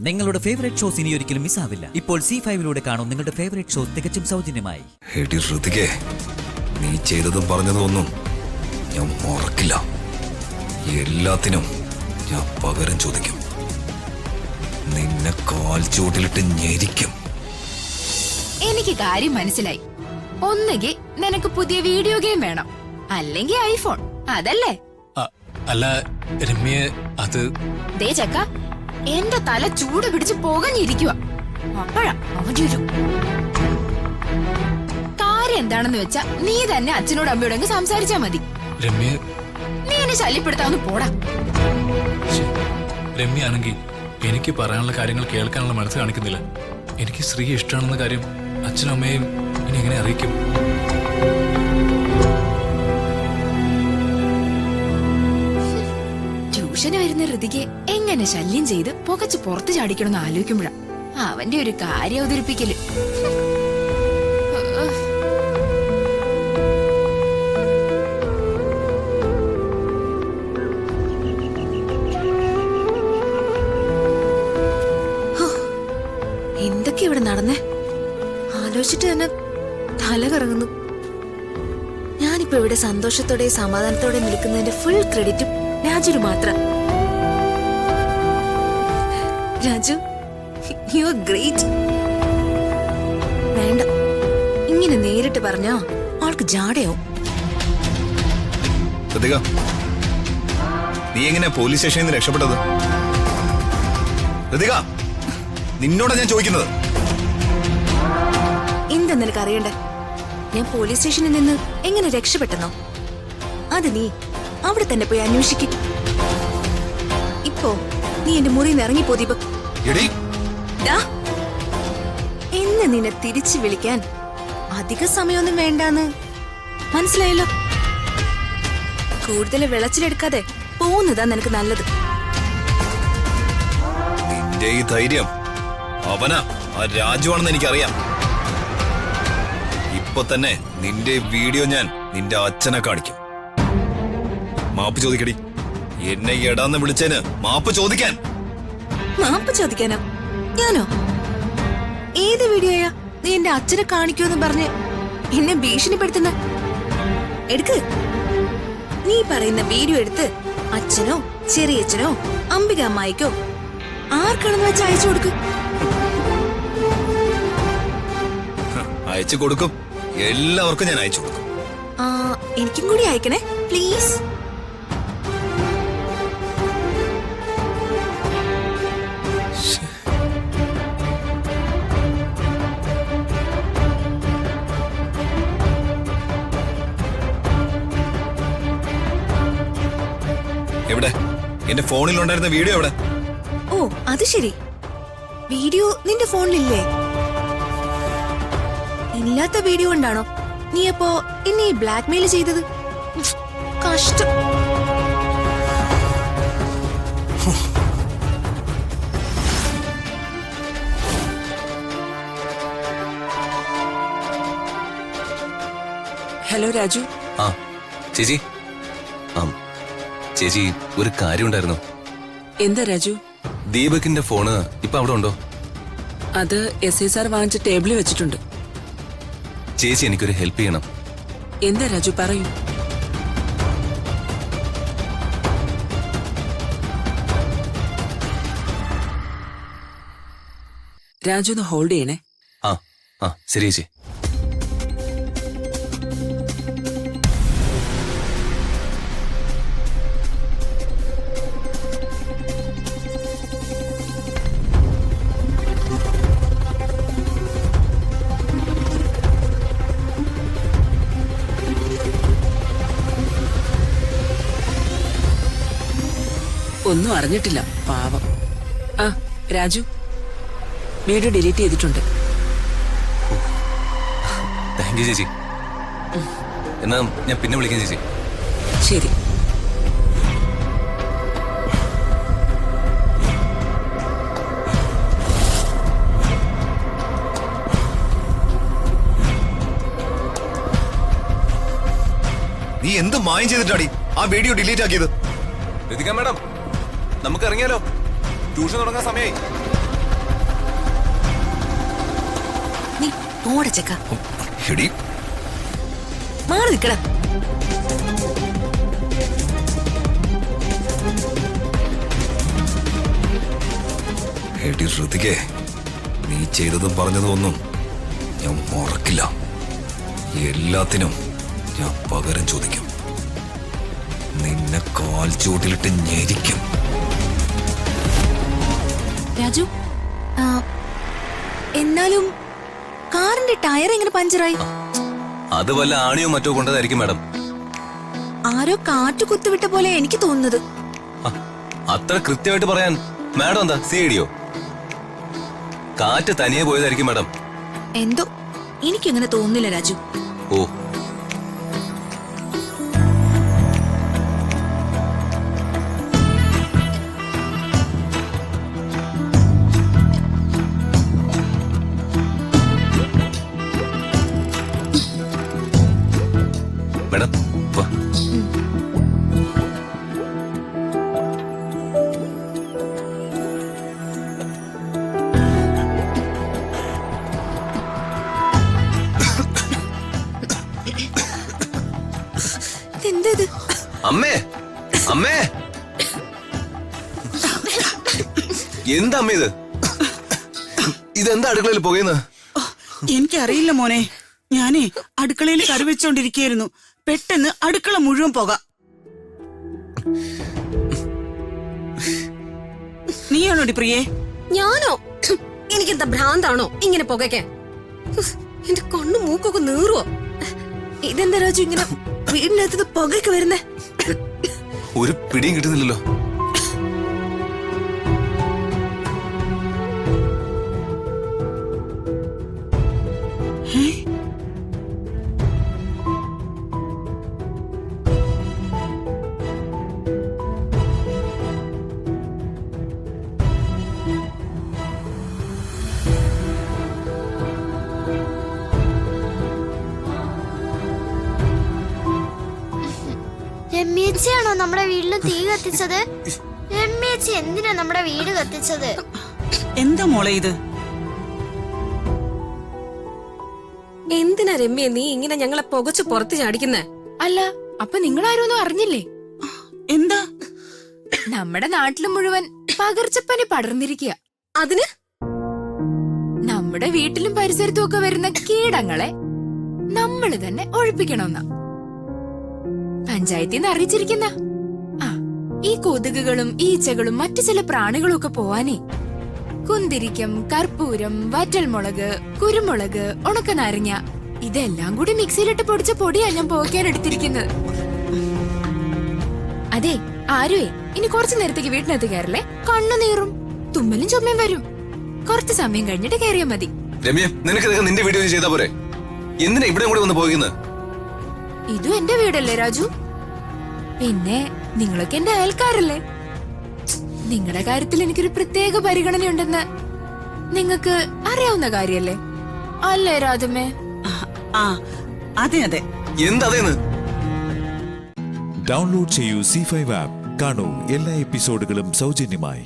നിങ്ങളുടെ favourite shows ഇനി ഒരിക്കലും മിസ്സാവില്ല. ഇപ്പോൾ C5 കാണും നിങ്ങളുടെ ഫേവറേറ്റ് ഷോസ് തികച്ചും സൗജന്യമായി. എടി ശ്രുതികേ, നീ ചെയ്തതും പറഞ്ഞതൊന്നും ഞാൻ മറക്കില്ല. എല്ലാത്തിനും ഞാൻ പകരം ചോദിക്കും. നിന്നെ കാൽ ചൂട്ടിലിട്ട് ഞെരിക്കും. എനിക്ക് കാര്യം മനസ്സിലായി. ഒന്നുകിൽ നിനക്ക് പുതിയ വീഡിയോ ഗെയിം വേണം, അല്ലെങ്കിൽ ഐഫോൺ. അതല്ലേ? അല്ല രമ്യ, അത് ദേ ചക്ക, എന്റെ തല ചൂട് പിടിച്ച് പോകഞ്ഞിരിക്കുക. അപ്പോഴാ അവന്റെ ഒരു കാര്യം എന്താണെന്ന് വെച്ചാ നീ തന്നെ അച്ഛനോട് അമ്മയോട് സംസാരിച്ചാ മതി. രമ്യ, നീ എന്നെ ശല്യപ്പെടുത്താവുന്ന പോടാ. രമ്യ ആണെങ്കിൽ എനിക്ക് പറയാനുള്ള കാര്യങ്ങൾ കേൾക്കാനുള്ള മനസ്സ് കാണിക്കുന്നില്ല. എനിക്ക് ശ്രീ ഇഷ്ടമാണെന്ന കാര്യം അച്ഛനും അമ്മയും ഇനി എങ്ങനെ അറിയിക്കും? ട്യൂഷന് വരുന്ന ഋതികയെ എങ്ങനെ ശല്യം ചെയ്ത് പുകച്ച് പുറത്ത് ചാടിക്കണമെന്ന് ആലോചിക്കുമ്പോഴാ അവന്റെ ഒരു കാര്യം അവതരിപ്പിക്കല്. എന്തൊക്കെ ഇവിടെ നടന്നേ? ആലോചിച്ചിട്ട് തന്നെ തല കറങ്ങുന്നു. ഞാനിപ്പോ ഇവിടെ സന്തോഷത്തോടെ സമാധാനത്തോടെ നിൽക്കുന്നതിന്റെ ഫുൾ ക്രെഡിറ്റും രാജുന് മാത്രം. Raju, you are great. വേണ്ട, ഇങ്ങനെ നേരിട്ട് പറഞ്ഞാ ആൾക്ക് ജാടയാവും. ശ്രുതിക, നീ എങ്ങനെ പോലീസ് സ്റ്റേഷനിൽ നിന്ന് രക്ഷപ്പെട്ടത്? ശ്രുതിക, നിന്നോടാ ഞാൻ ചോദിക്കുന്നത്. എന്താ നിനക്ക് അറിയണ്ടേ? ഞാൻ പോലീസ് സ്റ്റേഷനിൽ നിന്ന് എങ്ങനെ രക്ഷപ്പെട്ടെന്നോ? അത് നീ അവിടെ തന്നെ പോയി അന്വേഷിക്കും. ഇപ്പോ നീ എന്റെ മുറിയിൽ നിന്ന് ഇറങ്ങിപ്പോ ദീപക്. എന്നെ നിന്നെ തിരിച്ചു വിളിക്കാൻ അധിക സമയമൊന്നും വേണ്ടാന്ന് മനസ്സിലായല്ലോ. കൂടുതൽ വിളച്ചിലെടുക്കാതെ പോകുന്നതാ നിനക്ക് നല്ലത്. നിന്റെ ഈ ധൈര്യം അവനാ ആ രാജുവാണെന്ന് എനിക്കറിയാം. ഇപ്പൊ തന്നെ നിന്റെ വീഡിയോ ഞാൻ നിന്റെ അച്ഛനെ കാണിക്കും. മാപ്പ് ചോദിക്കടി. എന്നെ എടാന്ന് വിളിച്ചതിന് മാപ്പ് ചോദിക്കാൻ. മാപ്പ് ചോദിക്കാനോ? ഞാനോ? ഏത് വീഡിയോയാ നീ എന്റെ അച്ഛനെ കാണിക്കുമെന്ന് പറഞ്ഞ് എന്നെ ഭീഷണിപ്പെടുത്തുന്ന? എടുക്ക്. നീ പറയുന്ന വീഡിയോ എടുത്ത് അച്ഛനോ ചെറിയച്ഛനോ അംബിക അമ്മായിക്കോ ആർക്കാണെന്ന് വെച്ച് അയച്ചു കൊടുക്കും. അയച്ചു കൊടുക്കും. എല്ലാവർക്കും ഞാൻ അയച്ചു കൊടുക്കും. എനിക്കും കൂടി അയക്കണേ പ്ലീസ്. എവിടെ എന്റെ ഫോണിലുണ്ടായിരുന്ന വീഡിയോ എവിടെ? ഓ, അത് ശരി. വീഡിയോ നിന്റെ ഫോണിലില്ലേ? ഇല്ലാത്ത വീഡിയോ കൊണ്ടാണോ നീ അപ്പോ എന്നെ ബ്ലാക്ക് മെയിൽ ചെയ്തത്? കഷ്ടം. ഹലോ രാജു. ചേച്ചി, ചേച്ചി ഒരു കാര്യം ഉണ്ടായിരുന്നു. എന്താ രാജു? ദീപകിന്റെ ഫോണ് ഇപ്പൊ അവിടെ ഉണ്ടോ? അത് SI സാർ വാങ്ങിച്ച ടേബിളിൽ വെച്ചിട്ടുണ്ട്. ചേച്ചി എനിക്കൊരു ഹെൽപ്പ് ചെയ്യണം. എന്താ രാജു, പറയൂ. രാജു ഒന്ന് ഹോൾഡ് ചെയ്യണേ. ശരി ചേച്ചി. ഒന്നും അറിഞ്ഞിട്ടില്ല, പാവം. രാജു, വീഡിയോ ഡിലീറ്റ് ചെയ്തിട്ടുണ്ട്. താങ്ക് യു ചേച്ചി. എന്നാ ഞാൻ പിന്നെ വിളിക്കാം ചേച്ചി. ശരി. നീ എന്ത് മായം ചെയ്തിട്ടാടി ആ വീഡിയോ ഡിലീറ്റ് ആക്കിയത്? മാഡം, നമുക്ക് ഇറങ്ങിയാലോ? ട്യൂഷൻ തുടങ്ങാൻ സമയമായി. പോടെ ചെക്ക, എടി മാറി നിക്കട. എടി ശ്രുതികേ, നീ ചെയ്തതും പറഞ്ഞതും ഒന്നും ഞാൻ മറക്കില്ല. എല്ലാത്തിനും ഞാൻ പകരം ചോദിക്കും. നിന്നെ കാൽ ചൂട്ടിലിട്ട് ഞെരിക്കും. രാജു, എന്നാലും കാറിന്റെ ടയർ എങ്ങനെ പഞ്ചറായി? അത് വല്ല ആണിയോ മറ്റോ കൊണ്ടതായിരിക്കും മാഡം. ആരോ കാറ്റ് കുത്തുവിട്ട പോലെ എനിക്ക് തോന്നുന്നത്. അത്ര കൃത്യമായിട്ട് പറയാൻ മാഡം എന്താ സിഐഡിയോ? കാറ്റ് തനിയെ പോയതായിരിക്കും മാഡം. എന്തോ എനിക്കങ്ങനെ തോന്നുന്നില്ല രാജു. ഓ, മാഡം വാ. ഇതെന്താ ഇത്? അമ്മേ, അമ്മേ, എന്താ അമ്മ ഇത്? ഇതെന്താ അടുക്കളയിൽ പുകയുന്നത്? എനിക്കറിയില്ല മോനെ, ഞാനേ അടുക്കളയിൽ കറി വെച്ചോണ്ടിരിക്കുകയായിരുന്നു. പെട്ടെന്ന് അടുക്കള മുഴുവൻ പുക. നീയാണോടി പ്രിയേ? ഞാനോ? എനിക്കെന്താ ഭ്രാന്താണോ ഇങ്ങനെ പുകയ്ക്കാൻ? എന്റെ കണ്ണു മൂക്കൊക്കെ നീറുവോ? ഇതെന്താ രാജു ഇങ്ങനെ വീടിനകത്ത് പുകയൊക്കെ വരുന്നേ? ഒരു പിടിയും കിട്ടുന്നില്ലല്ലോ. രമ്യേച്ചിയാണോ നമ്മുടെ വീട്ടിലും തീ കത്തിച്ചത്? രമ്യേച്ചി എന്തിനാ നമ്മുടെ വീട് കത്തിച്ചത്? എന്താ മോളെ ഇത്? എന്തിനാ രമ്യ നീ ഇങ്ങനെ ഞങ്ങളെ പുകച്ചു പുറത്ത് ചാടിക്കുന്നേ? അല്ല, അപ്പൊ നിങ്ങളാരും ഒന്നും അറിഞ്ഞില്ലേ? എന്താ? നമ്മുടെ നാട്ടില് മുഴുവൻ പകർച്ചപ്പനി പടർന്നിരിക്കുക. അതിന് നമ്മുടെ വീട്ടിലും പരിസരത്തും ഒക്കെ വരുന്ന കീടങ്ങളെ നമ്മൾ തന്നെ ഒഴിപ്പിക്കണമെന്ന പഞ്ചായത്തിൽ നിന്ന് അറിയിച്ചിരിക്കുന്ന. ആ, ഈ കൊതുകുകളും ഈച്ചകളും മറ്റു ചില പ്രാണികളും ഒക്കെ പോവാനേ കുന്തിരിക്കം, കർപ്പൂരം, വറ്റൽമുളക്, കുരുമുളക്, ഉണക്കനാരങ്ങ ഇതെല്ലാം കൂടി മിക്സിയിലിട്ട് പൊടിച്ച പൊടിയാ ഞാൻ പോകാൻ എടുത്തിരിക്കുന്നത്. അതെ, ആരുവേ ഇനി കുറച്ചു നേരത്തേക്ക് വീട്ടിനകത്ത് കയറില്ലേ. കണ്ണുനീറും തുമ്മലും ചുമയും വരും. കുറച്ച് സമയം കഴിഞ്ഞിട്ട് കയറിയാ മതി. രമ്യ, നിനക്ക് നിന്റെ വീഡിയോ ചെയ്താ പോരെ? എന്തിനാ ഇവിടെ കൂടെ വന്ന് പോകുന്നത്? ഇതും എന്റെ വീടല്ലേ രാജു? പിന്നെ നിങ്ങളൊക്കെ എന്റെ അയൽക്കാരല്ലേ? നിങ്ങളുടെ കാര്യത്തിൽ എനിക്കൊരു പ്രത്യേക പരിഗണനയുണ്ടെന്ന് നിങ്ങൾക്ക് അറിയാവുന്ന കാര്യല്ലേ? അല്ലേ രാജമ്മേ? ആ, അതെ അതെ. എന്തതേന്ന്? ഡൗൺലോഡ് ചെയ്യൂ C5 ആപ്പ്. കാണൂ എല്ലാ എപ്പിസോഡുകളും സൗജന്യമായി.